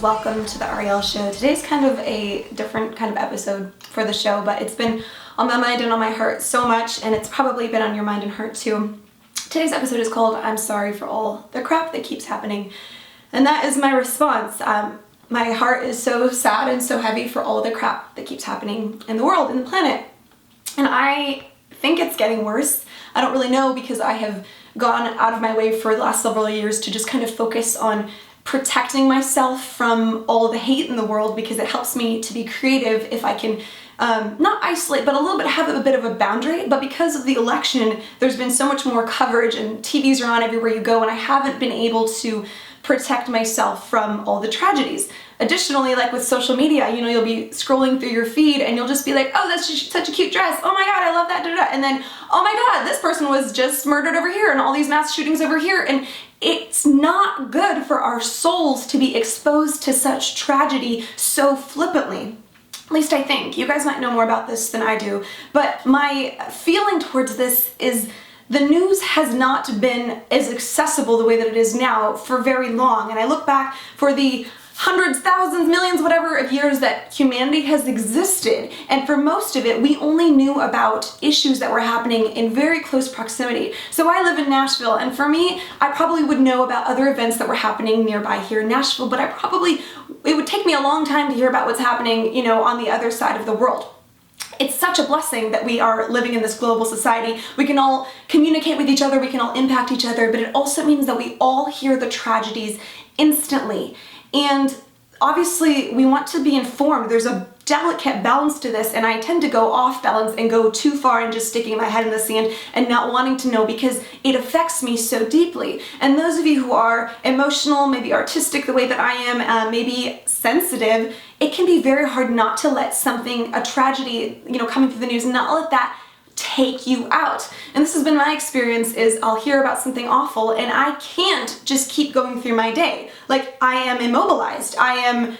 guys, welcome to the Ariel Show. Today's kind of a different kind of episode for the show, but it's been on my mind and on my heart so much, and it's probably been on your mind and heart too. Today's episode is called I'm Sorry for All the Crap That Keeps Happening, and that is my response. My heart is so sad and so heavy for all the crap that keeps happening in the world, in the planet, and I think it's getting worse. I don't really know because I have gone out of my way for the last several years to just kind of focus on protecting myself from all the hate in the world, because it helps me to be creative if I can not isolate, but a little bit have a bit of a boundary. But because of the election, there's been so much more coverage and TVs are on everywhere you go, and I haven't been able to protect myself from all the tragedies. Additionally, like with social media, you know, you'll be scrolling through your feed and you'll just be like, oh, that's just such a cute dress. Oh my God, I love that. Da, da, da. And then, oh my God, this person was just murdered over here and all these mass shootings over here. And it's not good for our souls to be exposed to such tragedy so flippantly. At least I think. You guys might know more about this than I do. But my feeling towards this is the news has not been as accessible the way that it is now for very long. And I look back for the hundreds, thousands, millions, whatever of years that humanity has existed, and for most of it we only knew about issues that were happening in very close proximity. So I live in Nashville, and for me, I probably would know about other events that were happening nearby here in Nashville, but it would take me a long time to hear about what's happening, you know, on the other side of the world. It's such a blessing that we are living in this global society. We can all communicate with each other, we can all impact each other, but it also means that we all hear the tragedies instantly. And obviously we want to be informed. There's a delicate balance to this, and I tend to go off balance and go too far and just sticking my head in the sand and not wanting to know because it affects me so deeply. And those of you who are emotional, maybe artistic the way that I am, maybe sensitive, it can be very hard not to let a tragedy, you know, coming through the news, not let that take you out. And this has been my experience, is I'll hear about something awful and I can't just keep going through my day. Like, I am immobilized, I am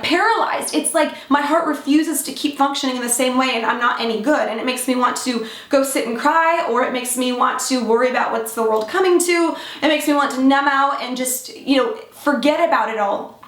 paralyzed. It's like my heart refuses to keep functioning in the same way, and I'm not any good, and it makes me want to go sit and cry, or it makes me want to worry about what's the world coming to. It makes me want to numb out and just, you know, forget about it all.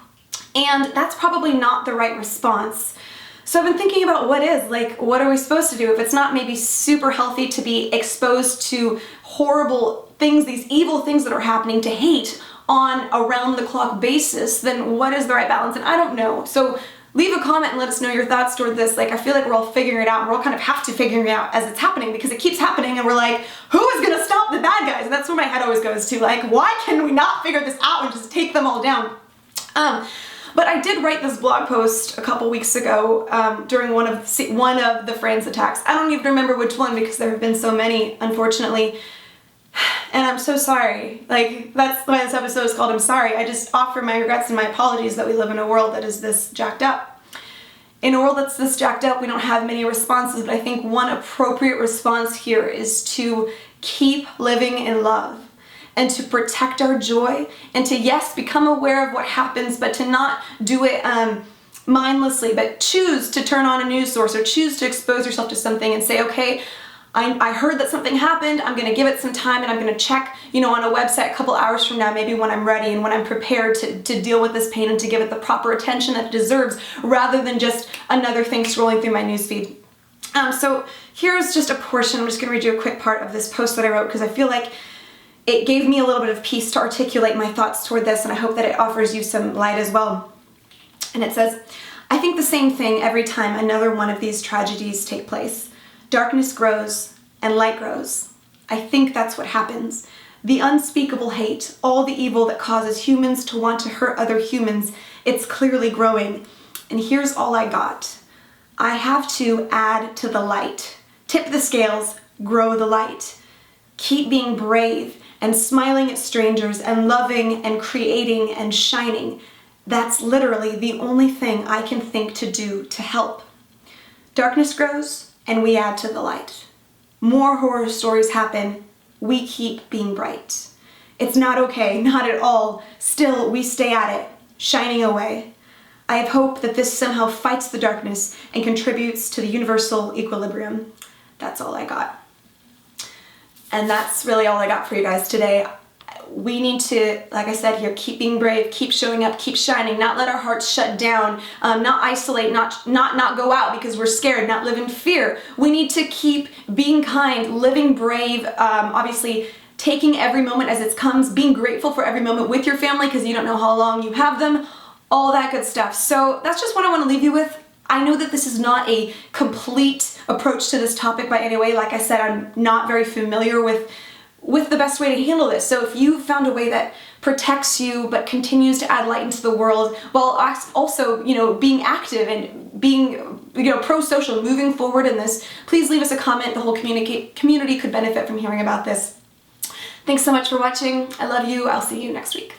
And that's probably not the right response. So I've been thinking about what are we supposed to do if it's not maybe super healthy to be exposed to horrible things, these evil things that are happening, to hate on a round-the-clock basis, then what is the right balance? And I don't know. So leave a comment and let us know your thoughts toward this. Like, I feel like we're all figuring it out, and we're all kind of have to figure it out as it's happening, because it keeps happening and we're like, who is gonna stop the bad guys? And that's where my head always goes to, like, why can we not figure this out and just take them all down? But I did write this blog post a couple weeks ago during one of the France attacks. I don't even remember which one because there have been so many, unfortunately. And I'm so sorry. Like, that's why this episode is called I'm Sorry. I just offer my regrets and my apologies that we live in a world that is this jacked up. In a world that's this jacked up, we don't have many responses, but I think one appropriate response here is to keep living in love, and to protect our joy, and to, yes, become aware of what happens, but to not do it mindlessly, but choose to turn on a news source or choose to expose yourself to something and say, okay, I heard that something happened, I'm gonna give it some time, and I'm gonna check, you know, on a website a couple hours from now, maybe when I'm ready and when I'm prepared to deal with this pain and to give it the proper attention that it deserves, rather than just another thing scrolling through my newsfeed. So here's just a portion. I'm just gonna read you a quick part of this post that I wrote, because I feel like it gave me a little bit of peace to articulate my thoughts toward this, and I hope that it offers you some light as well. And it says, I think the same thing every time another one of these tragedies take place. Darkness grows and light grows. I think that's what happens. The unspeakable hate, all the evil that causes humans to want to hurt other humans, it's clearly growing. And here's all I got. I have to add to the light. Tip the scales, grow the light. Keep being brave and smiling at strangers and loving and creating and shining. That's literally the only thing I can think to do to help. Darkness grows and we add to the light. More horror stories happen. We keep being bright. It's not okay, not at all. Still, we stay at it, shining away. I have hope that this somehow fights the darkness and contributes to the universal equilibrium. That's all I got. And that's really all I got for you guys today. we need to, like I said here, keep being brave, keep showing up, keep shining, not let our hearts shut down, not isolate, not go out because we're scared, not live in fear. We need to keep being kind, living brave, obviously taking every moment as it comes, being grateful for every moment with your family because you don't know how long you have them, all that good stuff. So that's just what I want to leave you with. I know that this is not a complete approach to this topic by any way. Like I said, I'm not very familiar with the best way to handle this. So if you found a way that protects you but continues to add light into the world while also, being active and being, pro-social, moving forward in this, please leave us a comment. The whole community could benefit from hearing about this. Thanks so much for watching. I love you. I'll see you next week.